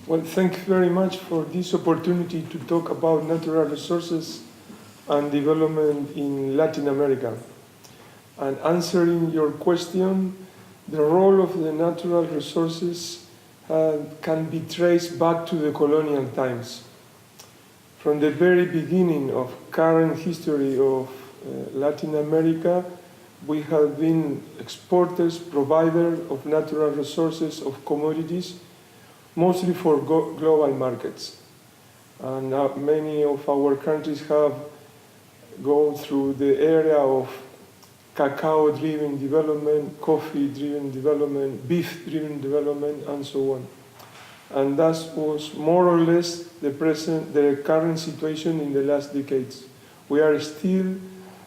Well, thank you very much for this opportunity to talk about natural resources and development in Latin America. And answering your question, the role of the natural resources can be traced back to the colonial times. From the very beginning of current history of Latin America, we have been exporters, providers of natural resources, of commodities, mostly for global markets. And many of our countries have gone through the area of cacao-driven development, coffee-driven development, beef-driven development, and so on. And that was more or less the current situation in the last decades. We are still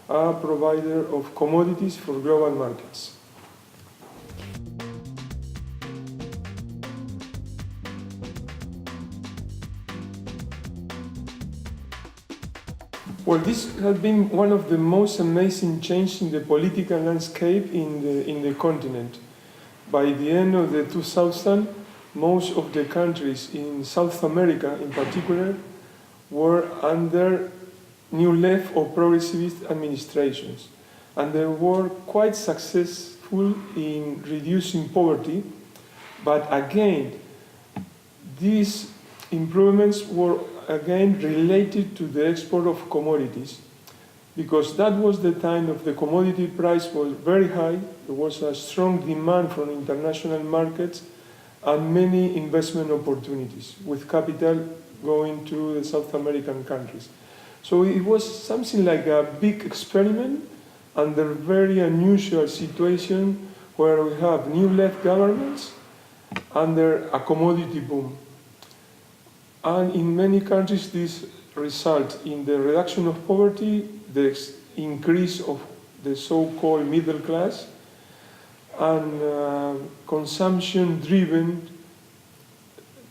a provider of commodities for global markets. Well, this has been one of the most amazing changes in the political landscape in the continent. By the end of the 2000s, most of the countries in South America, in particular, were under new left or progressivist administrations. And they were quite successful in reducing poverty. But again, these improvements were again related to the export of commodities, because that was the time of the commodity price was very high, there was a strong demand from international markets and many investment opportunities with capital going to the South American countries. So it was something like a big experiment under very unusual situation where we have new left governments under a commodity boom. And in many countries, this results in the reduction of poverty, the increase of the so-called middle class, and consumption-driven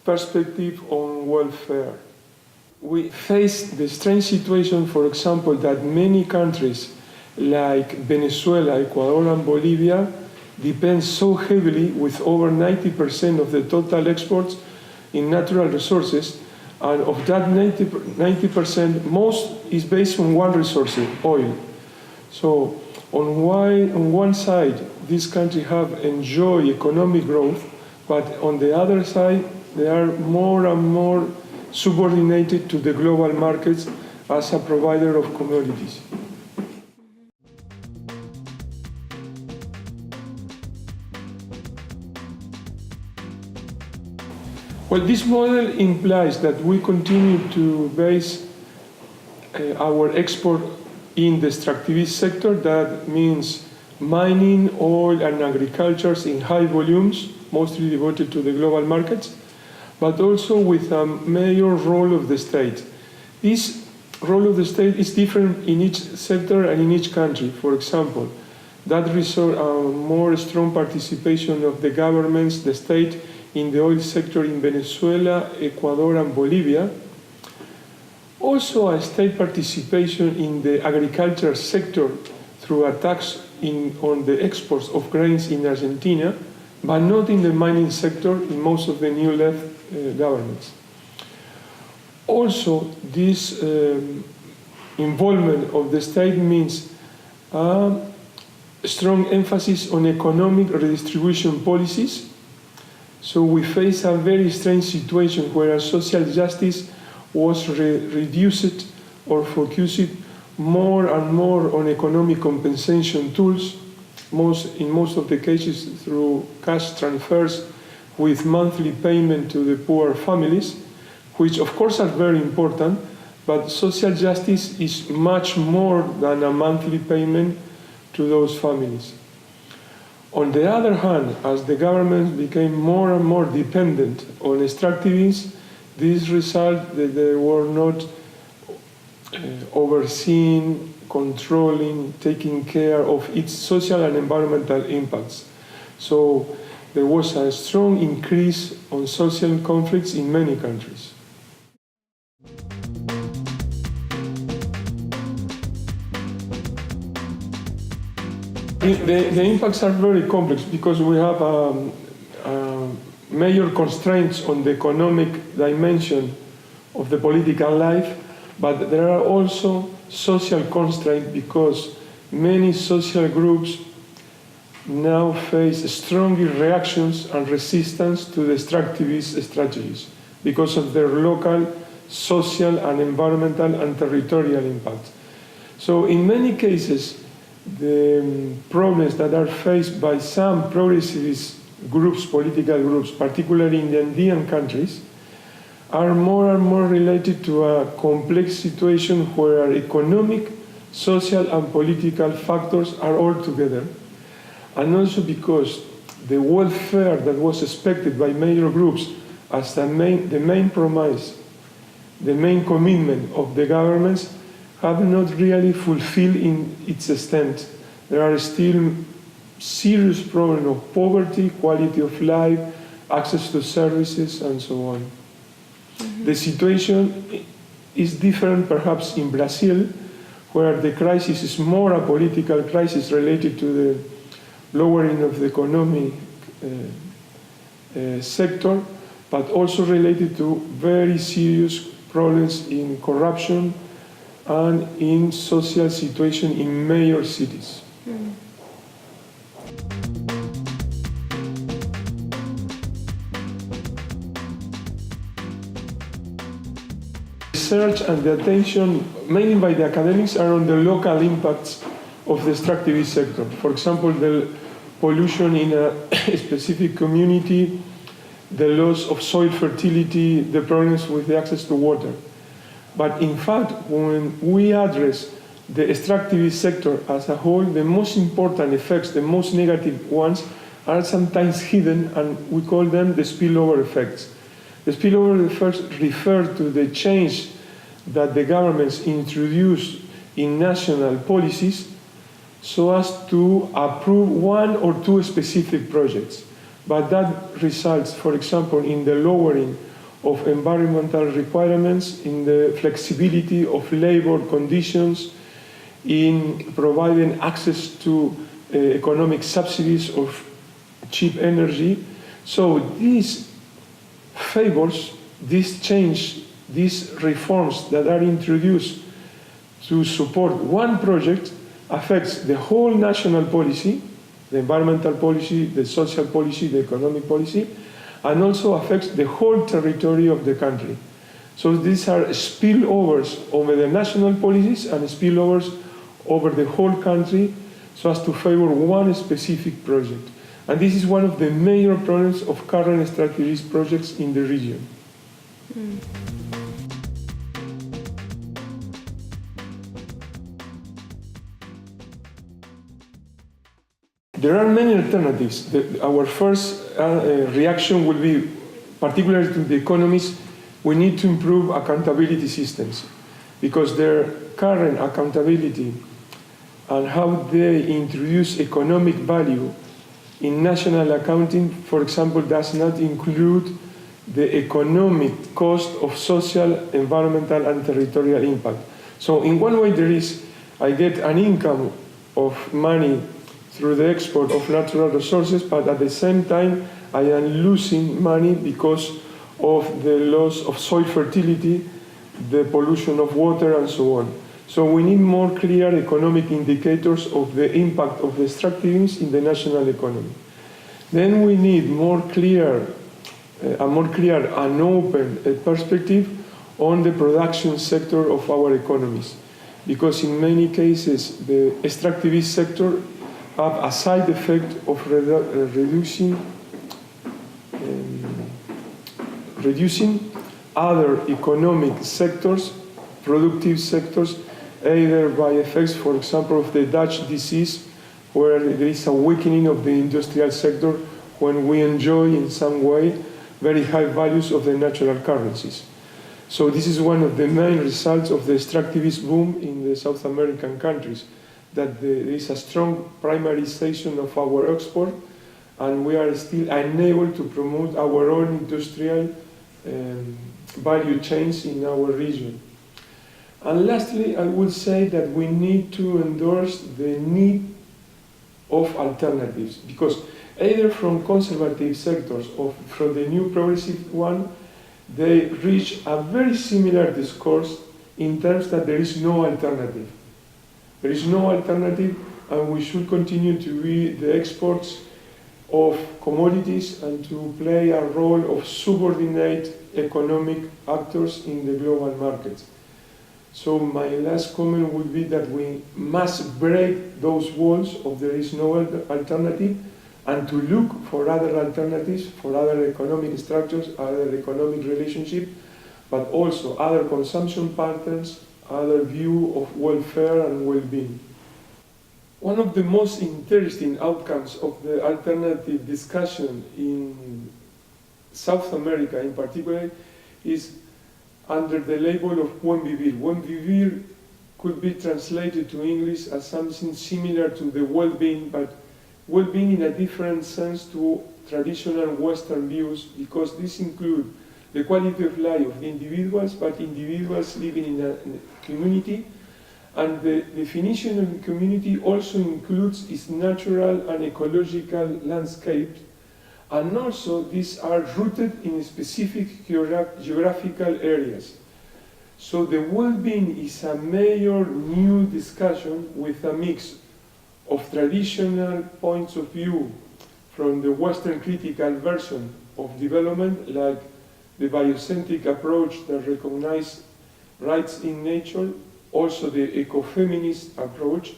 perspective on welfare. We face the strange situation, for example, that many countries like Venezuela, Ecuador, and Bolivia depend so heavily, with over 90% of the total exports in natural resources, and of that 90%, most is based on one resource, oil. So on one side, these countries have enjoyed economic growth, but on the other side, they are more and more subordinated to the global markets as a provider of commodities. Well, this model implies that we continue to base our export in the extractivist sector. That means mining, oil, and agriculture in high volumes, mostly devoted to the global markets, but also with a major role of the state. This role of the state is different in each sector and in each country. For example, that result a more strong participation of the governments, the state, in the oil sector in Venezuela, Ecuador, and Bolivia. Also a state participation in the agriculture sector through a tax on the exports of grains in Argentina, but not in the mining sector in most of the new left governments. Also, this involvement of the state means a strong emphasis on economic redistribution policies. So we face a very strange situation where social justice was reduced or focused more and more on economic compensation tools, in most of the cases through cash transfers with monthly payment to the poor families, which of course are very important, but social justice is much more than a monthly payment to those families. On the other hand, as the government became more and more dependent on extractivism, this resulted that they were not overseeing, controlling, taking care of its social and environmental impacts. So there was a strong increase on social conflicts in many countries. The impacts are very complex because we have major constraints on the economic dimension of the political life, but there are also social constraints because many social groups now face stronger reactions and resistance to the extractivist strategies because of their local, social and environmental and territorial impact. So in many cases, the problems that are faced by some progressivist groups, political groups, particularly in the Andean countries, are more and more related to a complex situation where economic, social and political factors are all together. And also because the welfare that was expected by major groups as the main promise, the main commitment of the governments, have not really fulfilled in its extent. There are still serious problems of poverty, quality of life, access to services, and so on. Mm-hmm. The situation is different perhaps in Brazil, where the crisis is more a political crisis related to the lowering of the economic sector, but also related to very serious problems in corruption and in social situation in major cities. Mm. Research and the attention, mainly by the academics, are on the local impacts of the extractivist sector. For example, the pollution in a specific community, the loss of soil fertility, the problems with the access to water. But in fact, when we address the extractivist sector as a whole, the most important effects, the most negative ones, are sometimes hidden, and we call them the spillover effects. The spillover effects refer to the change that the governments introduce in national policies so as to approve one or two specific projects. But that results, for example, in the lowering of environmental requirements, in the flexibility of labor conditions, in providing access to economic subsidies of cheap energy. So these favors, this change, these reforms that are introduced to support one project affects the whole national policy, the environmental policy, the social policy, the economic policy, and also affects the whole territory of the country. So these are spillovers over the national policies and spillovers over the whole country so as to favor one specific project. And this is one of the major problems of current extractivist projects in the region. Mm. There are many alternatives. Our first reaction will be, particularly to the economists, we need to improve accountability systems because their current accountability and how they introduce economic value in national accounting, for example, does not include the economic cost of social, environmental, and territorial impact. So in one way I get an income of money through the export of natural resources, but at the same time I am losing money because of the loss of soil fertility, the pollution of water, and so on. So we need more clear economic indicators of the impact of the extractivism in the national economy. Then we need a more clear and open perspective on the production sector of our economies, because in many cases the extractivist sector have a side effect of reducing other economic sectors, productive sectors, either by effects, for example, of the Dutch disease, where there is a weakening of the industrial sector when we enjoy in some way very high values of the natural currencies. So this is one of the main results of the extractivist boom in the South American countries, that there is a strong primarization of our export, and we are still unable to promote our own industrial value chains in our region. And lastly, I would say that we need to endorse the need of alternatives, because either from conservative sectors or from the new progressive one, they reach a very similar discourse in terms that there is no alternative. There is no alternative, and we should continue to be the exports of commodities and to play a role of subordinate economic actors in the global market. So my last comment would be that we must break those walls of there is no alternative and to look for other alternatives, for other economic structures, other economic relationships, but also other consumption patterns, other view of welfare and well-being. One of the most interesting outcomes of the alternative discussion in South America in particular is under the label of buen vivir. Buen vivir could be translated to English as something similar to the well-being, but well-being in a different sense to traditional Western views, because this includes the quality of life of the individuals, but individuals living in a community. And the definition of the community also includes its natural and ecological landscapes, and also these are rooted in specific geographical areas. So the well-being is a major new discussion with a mix of traditional points of view from the Western critical version of development, like the biocentric approach that recognizes rights in nature, also the ecofeminist approach,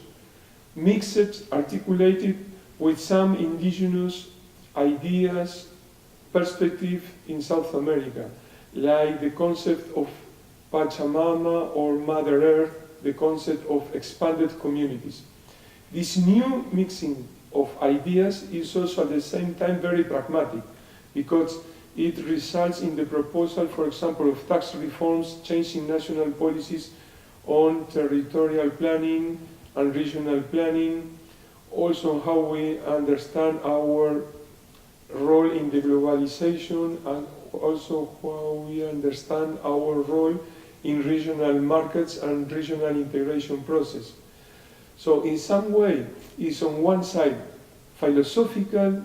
mixed, articulated with some indigenous ideas, perspective in South America, like the concept of Pachamama or Mother Earth, the concept of expanded communities. This new mixing of ideas is also at the same time very pragmatic, because it results in the proposal, for example, of tax reforms, changing national policies on territorial planning and regional planning, also how we understand our role in the globalization, and also how we understand our role in regional markets and regional integration process. So in some way, it's on one side philosophical,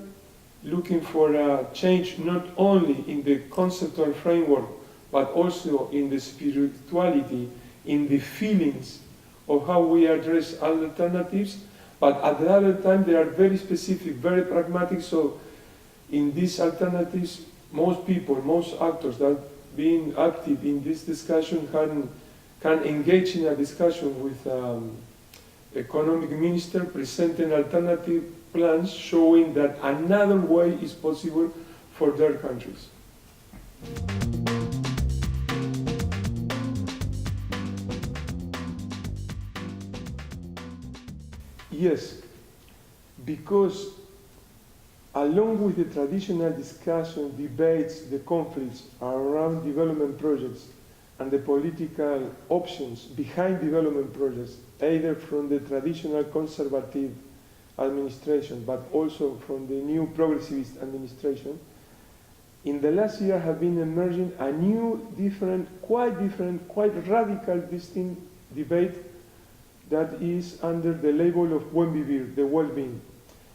looking for a change not only in the conceptual framework, but also in the spirituality, in the feelings of how we address alternatives, but at the other time they are very specific, very pragmatic. So in these alternatives, most people, most actors that being active in this discussion can engage in a discussion with economic minister presenting alternative plans showing that another way is possible for their countries. Yes, because along with the traditional discussion, debates, the conflicts around development projects and the political options behind development projects, either from the traditional conservative administration, but also from the new progressivist administration, in the last year have been emerging a new, quite radical, distinct debate that is under the label of buen vivir, the well-being.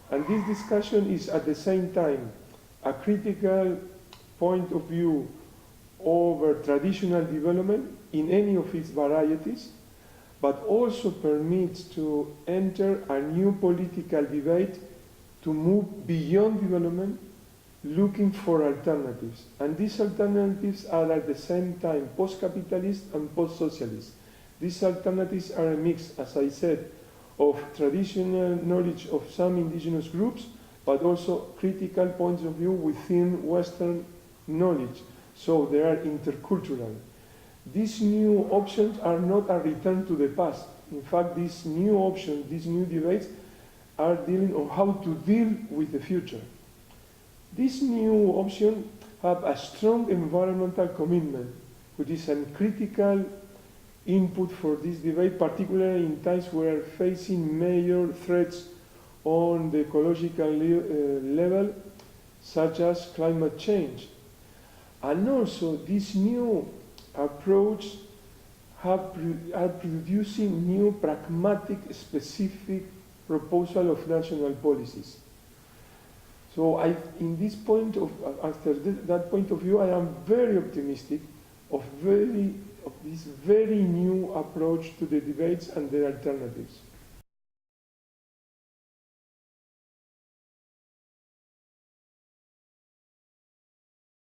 And this discussion is at the same time a critical point of view over traditional development in any of its varieties, but also permits to enter a new political debate to move beyond development, looking for alternatives. And these alternatives are at the same time post-capitalist and post-socialist. These alternatives are a mix, as I said, of traditional knowledge of some indigenous groups, but also critical points of view within Western knowledge. So they are intercultural. These new options are not a return to the past. In fact, these new options, these new debates are dealing on how to deal with the future. These new options have a strong environmental commitment, which is a critical input for this debate, particularly in times where facing major threats on the ecological level, such as climate change. And also, this new approach are producing new pragmatic, specific proposal of national policies. So in this point of, after that point of view, I am very optimistic of this very new approach to the debates and their alternatives.